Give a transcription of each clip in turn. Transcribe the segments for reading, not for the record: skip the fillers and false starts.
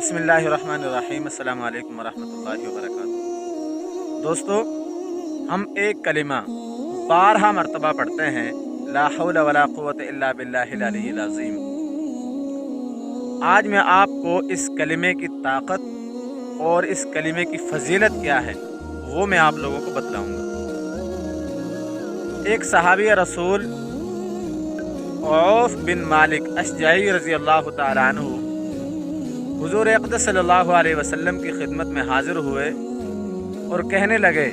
बिस्मिल्लाहिर्रहमानिर्रहीम। अस्सलामु अलैकुम वरहमतुल्लाहि वबरकातुहू। दोस्तों, हम एक कलिमा 12 मरतबा पढ़ते हैं, ला हौला वला कुव्वता इल्ला बिल्लाहिल अलिय्यिल अज़ीम। आज मैं आपको इस कलिमे की ताकत और इस कलिमे की फजीलत क्या है वो मैं आप लोगों को बतलाऊंगा। एक सहाबी रसूल औफ बिन मालिक अशजाई रज़ी अल्लाह तआला अन्हु हुज़ूर अक़दस सल्लल्लाहु अलैहि वसल्लम की खिदमत में हाजिर हुए और कहने लगे,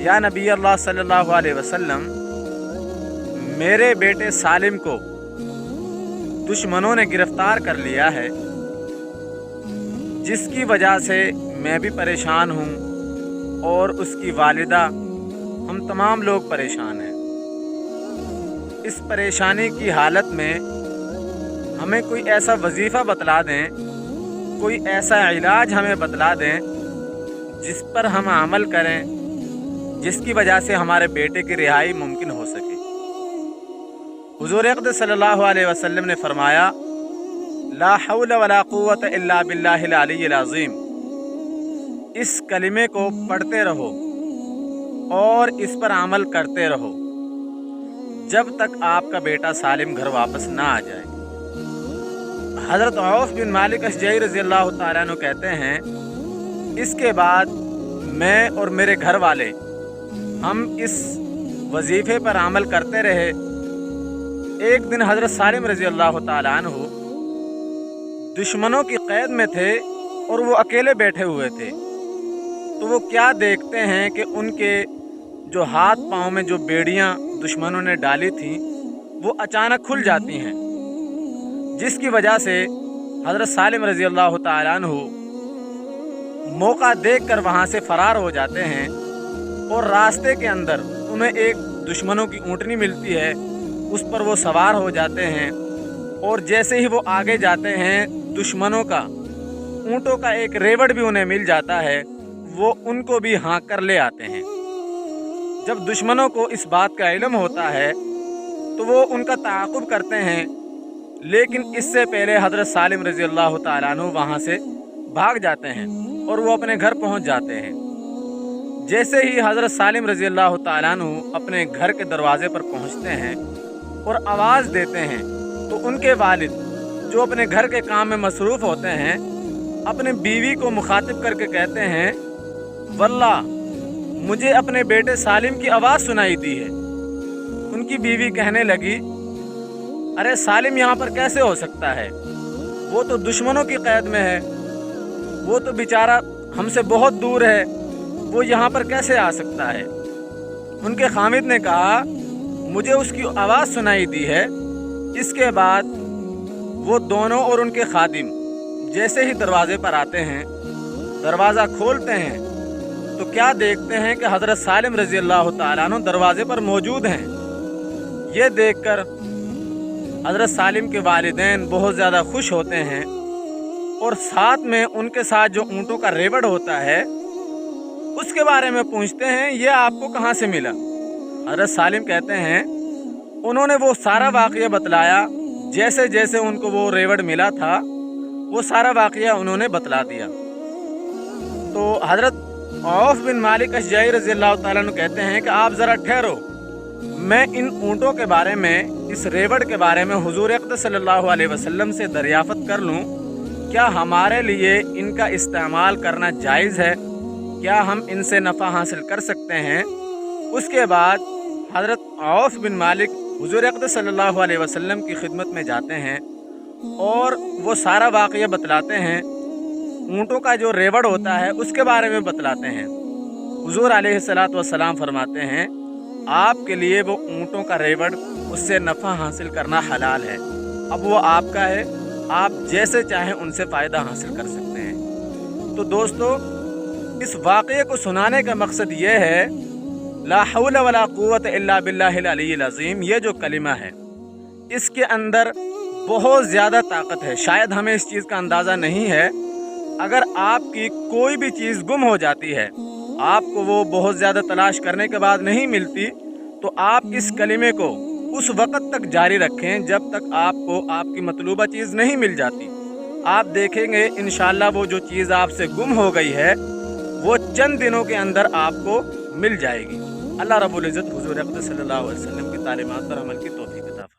या नबी अल्लाह सल्लल्लाहु अलैहि वसल्लम, मेरे बेटे सालिम को दुश्मनों ने गिरफ्तार कर लिया है, जिसकी वजह से मैं भी परेशान हूँ और उसकी वालिदा, हम तमाम लोग परेशान हैं। इस परेशानी की हालत में हमें कोई ऐसा वजीफ़ा बतला दें, कोई ऐसा इलाज हमें बतला दें जिस पर हम अमल करें, जिसकी वजह से हमारे बेटे की रिहाई मुमकिन हो सके। हुज़ूर अक़दस सल्लल्लाहु अलैहि वसल्लम ने फरमाया, ला हौला वला कुव्वता इल्ला बिल्लाहिल अलिय्यिल अज़ीम। इस कलिमे को पढ़ते रहो और इस पर अमल करते रहो जब तक आपका बेटा सालिम घर वापस ना आ जाए। हज़रत औफ बिन मालिक अशजाई रज़ी अल्लाह तआला अन्हु कहते हैं, इसके बाद मैं और मेरे घर वाले हम इस वजीफ़े पर अमल करते रहे। एक दिन हज़रत सालिम रज़ी अल्लाह तआला अन्हु दुश्मनों की कैद में थे और वो अकेले बैठे हुए थे। तो वो क्या देखते हैं कि उनके जो हाथ पाँव में जो बेड़ियाँ दुश्मनों ने डाली थीं वो अचानक खुल जाती हैं, जिसकी वजह से हज़रत सालिम रज़ी अल्लाह तआला अन्हु मौका देखकर वहाँ से फ़रार हो जाते हैं। और रास्ते के अंदर उन्हें एक दुश्मनों की ऊँटनी मिलती है, उस पर वो सवार हो जाते हैं। और जैसे ही वो आगे जाते हैं, दुश्मनों का ऊँटों का एक रेवड़ भी उन्हें मिल जाता है, वो उनको भी हाँक कर ले आते हैं। जब दुश्मनों को इस बात का इल्म होता है तो वो उनका ताक़ुब करते हैं, लेकिन इससे पहले हज़रत सालिम रज़ी अल्लाह तआला अन्हु वहाँ से भाग जाते हैं और वो अपने घर पहुँच जाते हैं। जैसे ही हज़रत सालिम रज़ी अल्लाह तआला अन्हु अपने घर के दरवाज़े पर पहुँचते हैं और आवाज़ देते हैं, तो उनके वालिद जो अपने घर के काम में मसरूफ़ होते हैं, अपने बीवी को मुखातिब करके कहते हैं, वल्लाह मुझे अपने बेटे सालिम की आवाज़ सुनाई दी है। उनकी बीवी कहने लगी, अरे सालिम यहाँ पर कैसे हो सकता है, वो तो दुश्मनों की कैद में है, वो तो बेचारा हमसे बहुत दूर है, वो यहाँ पर कैसे आ सकता है। उनके खामिद ने कहा, मुझे उसकी आवाज़ सुनाई दी है। इसके बाद वो दोनों और उनके खादिम जैसे ही दरवाज़े पर आते हैं, दरवाज़ा खोलते हैं तो क्या देखते हैं कि हज़रत सालिम रज़ी अल्लाह तआला अन्हु दरवाज़े पर मौजूद हैं। ये देखकर हज़रत सालिम के वालिदैन बहुत ज़्यादा खुश होते हैं और साथ में उनके साथ जो ऊँटों का रेवड़ होता है उसके बारे में पूछते हैं, ये आपको कहाँ से मिला। हज़रत सालिम कहते हैं, उन्होंने वो सारा वाक़या बतलाया, जैसे जैसे उनको वो रेवड़ मिला था वो सारा वाक़या उन्होंने बतला दिया। तो हज़रत औफ बिन मालिक अशजाई रज़ी अल्लाह तआला अन्हु कहते हैं कि आप ज़रा ठहरो, मैं इन ऊँटों के बारे में, इस रेवड़ के बारे में हुज़ूर अक़दस सल्लल्लाहु अलैहि वसल्लम से दरियाफ़त कर लूँ, क्या हमारे लिए इनका इस्तेमाल करना जायज़ है, क्या हम इनसे नफ़ा हासिल कर सकते हैं। उसके बाद हज़रत औफ बिन मालिक हुज़ूर अक़दस सल्लल्लाहु अलैहि वसल्लम की खिदमत में जाते हैं और वो सारा वाक़या बतलाते हैं, ऊँटों का जो रेवड़ होता है उसके बारे में बतलाते हैं। हुज़ूर अलैहिस्सलातु वस्सलाम फरमाते हैं, आपके लिए वो ऊँटों का रेवड़, उससे नफ़ा हासिल करना हलाल है। अब वो आपका है, आप जैसे चाहें उनसे फ़ायदा हासिल कर सकते हैं। तो दोस्तों, इस वाक़ये को सुनाने का मकसद ये है, ला हौला वला कुव्वता इल्ला बिल्लाहिल अलिय्यिल अज़ीम। ये जो कलिमा है इसके अंदर बहुत ज़्यादा ताकत है। शायद हमें इस चीज़ का अंदाज़ा नहीं है। अगर आपकी कोई भी चीज़ गुम हो जाती है, आपको वो बहुत ज़्यादा तलाश करने के बाद नहीं मिलती, तो आप इस कलिमे को उस वक़्त तक जारी रखें जब तक आपको आपकी मतलूबा चीज़ नहीं मिल जाती। آپ دیکھیں گے انشاءاللہ وہ جو چیز آپ سے گم ہو گئی ہے وہ چند دنوں کے اندر آپ کو مل جائے گی۔ اللہ رب العزت حضور اقدس صلی اللہ علیہ وسلم کی تعلیمات پر عمل کی توفیق عطا فرمائے۔